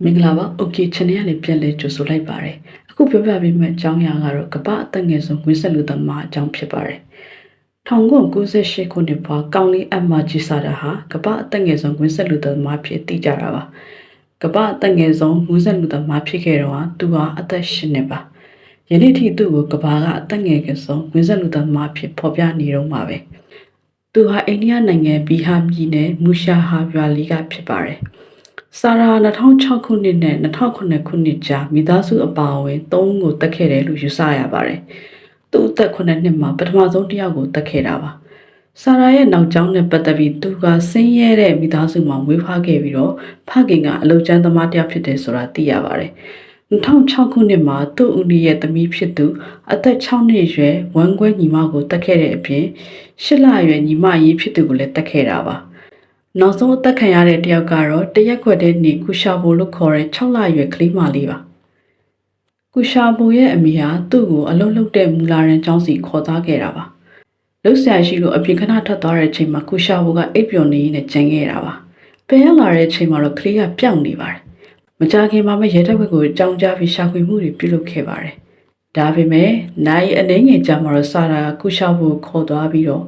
မင်္ဂလာပါ။ Okay channel ကနေပြန်လည်ကြိုဆိုလိုက်ပါတယ်။အခုပြောပြပေးမယ့်အကြောင်းအရာကတော့ကမ္ဘာအသက်ငယ်ဆုံးငွေဆက်လူသမားအကြောင်းဖြစ်ပါတယ်။1998ခုနှစ်မှာကောင်းလေးအမ္မာဂျီဆာတာဟာကမ္ဘာအသက်ငယ်ဆုံးငွေဆက်လူသမားဖြစ်တည်ကြတာပါ။ကမ္ဘာအသက်ငယ်ဆုံးငွေဆက်လူသမားဖြစ်ခဲ့တော့သူဟာအသက်10နှစ်ပါ။ယနေ့ထိသူ့ကိုကမ္ဘာကအသက်ငယ်ဆုံးငွေဆက်လူသမားဖြစ်ဖော်ပြနေတော့မှာပဲ။သူဟာအိန္ဒိယနိုင်ငံဘီဟာပြည်နယ်မူရှာဟာရွာလီကဖြစ်ပါတယ်။ဆာရာ2006ခုနှစ်နဲ့2009ခုနှစ်ကြားမိသားစုအပါအဝင်3ဦးကိုတတ်ခဲ့တယ်လို့ယူဆရပါတယ်။သူ့အသက်9နှစ်မှာပထမဆုံးတစ်ယောက်ကိုတတ်ခဲ့တာပါ။ဆာရာရဲ့နောက်ကျောင်းနဲ့ပတ်သက်ပြီးသူကဆင်းရဲတဲ့မိသားစုမှာမွေးဖွားခဲ့ပြီးတော့ဖခင်ကအလုပ်ကျန်းသမားတစ်ယောက်ဖြစ်တယ်ဆိုတာသိရပါတယ်။2006ခုနှစ်မှာသူ့ဦးလေးရဲ့သမီးဖြစ်သူအသက်6နှစ်အရွယ်ဝမ်းကွဲညီမကိုတတ်ခဲ့တဲ့အပြင်8လအရွယ်ညီမရေးဖြစ်သူကိုလည်းတတ်ခဲ့တာပါ။နောက်ဆုံးအသက်ခံရတဲ့တယောက်ကတော့တရက်ခွက်တဲ့နေကူရှာဘိုလို့ခေါ်တဲ့6လအရွယ်ကလေးမလေးပါကူရှာဘိုရဲ့အမေဟာသူ့ကိုအလုံးလုံးတဲ့မူလာရန်ကျောင်းစီခေါ်သွားခဲ့တာပါလှုပ်ရှားရှိလို့အပြင်ခဏထွက်သွားတဲ့အချိန်မှာကူရှာဘိုကအိပ်ပျော်နေရင်းနဲ့ကြံခဲ့တာပါပြန်ရောက်လာတဲ့အချိန်မှာတော့ကလေးကပျောက်နေပါတယ်မကြခင်မှာပဲရဲတပ်ဖွဲ့ကိုကြောင်းကြားပြီးရှာဖွေမှုတွေပြုလုပ်ခဲ့ပါတယ်ဒါပေမဲ့နိုင်အနေငယ်ကြမှာတော့ဆာရာကူရှာဘိုကိုခေါ်သွားပြီးတော့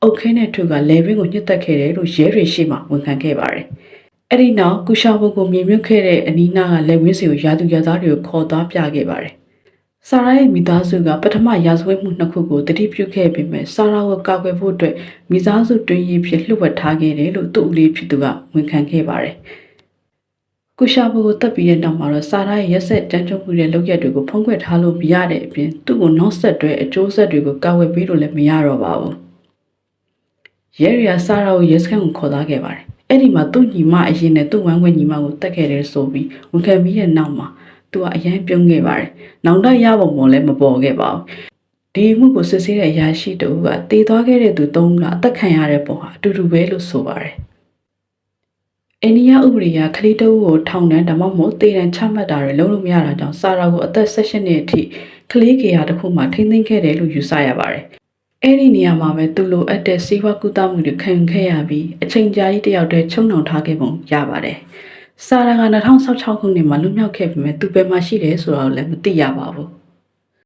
အုတ်ခဲနဲ့ထုကလေဘင်းကိုညှစ်တက်ခဲ့တယ်လို့ရဲတွေရှေ့မှာဝန်ခံခဲ့ပါတယ်။အဲ့ဒီနောက်ကူရှာဘုကိုမြင်မြုပ်ခဲ့တဲ့အနီးနားကလက်ဝင်းစီကိုရာသူရသားတွေကိုခေါ်သွားပြခဲ့ပါတယ်။ဆာရာရဲ့မိသားစုကပထမရာဇဝတ်မှု2ခုကိုတတိပြုခဲ့ပေမဲ့ဆာရာကိုကာကွယ်ဖို့အတွက်မိသားစုတွင်းရေးဖြစ်လှုပ်ဝက်ထားခဲ့တယ်လို့သူ့ဦးလေးဖြစ်သူကဝန်ခံခဲ့ပါတယ်။ကူရှာဘုကိုတပ်ပြီးတဲ့နောက်မှာတော့ဆာရာရဲ့ရက်ဆက်တန်းချုံမှုတဲ့လုပ်ရက်တွေကိုဖုံးကွယ်ထားလို့မရတဲ့အပြင်သူ့ကိုနောက်ဆက်တွဲအကျိုးဆက်တွေကိုကာကွယ်ပေးလို့လည်းမရတော့ပါဘူး။ရဲရီယာဆာရာကိုရဲစခန်းကိုခေါ်သွားခဲ့ပါတယ်။အဲ့ဒီမှာသူ့ညီမအရင်နဲ့သူ့ဝမ်းခွဲညီမကိုတက်ခဲ့တယ်ဆိုပြီးဝန်ခံပြီးတဲ့နောက်မှာသူကအရန်ပြုံးခဲ့ပါတယ်။နောင်တရပုံပေါ်လည်းမပေါ်ခဲ့ပါဘူး။ဒီမှုကိုစစ်ဆေးတဲ့အရာရှိတူကတည်သွားခဲ့တဲ့သူ3ဦးကအသက်ခံရတဲ့ပုံဟာအတူတူပဲလို့ဆိုပါတယ်။အိန္ဒိယဥပဒေအရခလေးတဦးကိုထောင်ဒဏ်ဒါမှမဟုတ်တေတံချမှတ်တာတွေလုပ်လို့မရတာကြောင့်ဆာရာကိုအသက်16နှစ်အထိကလေးကေဟာတစ်ခုမှထိန်းသိမ်းခဲ့တယ်လို့ယူဆရပါတယ်။အဲ့ဒီနေရာမှာပဲသူလိုအပ်တဲ့စီးပွားကူးသမှုတွေခံခဲ့ရပြီးအချိန်ကြာကြီးတယောက်တည်းချုံနှောင်ထားခဲ့ပုံရပါတယ်။ဆာရာက2016ခုနှစ်မှာလွတ်မြောက်ခဲ့ပေမဲ့သူဘယ်မှာရှိတယ်ဆိုတာကိုလည်းမသိရပါဘူး။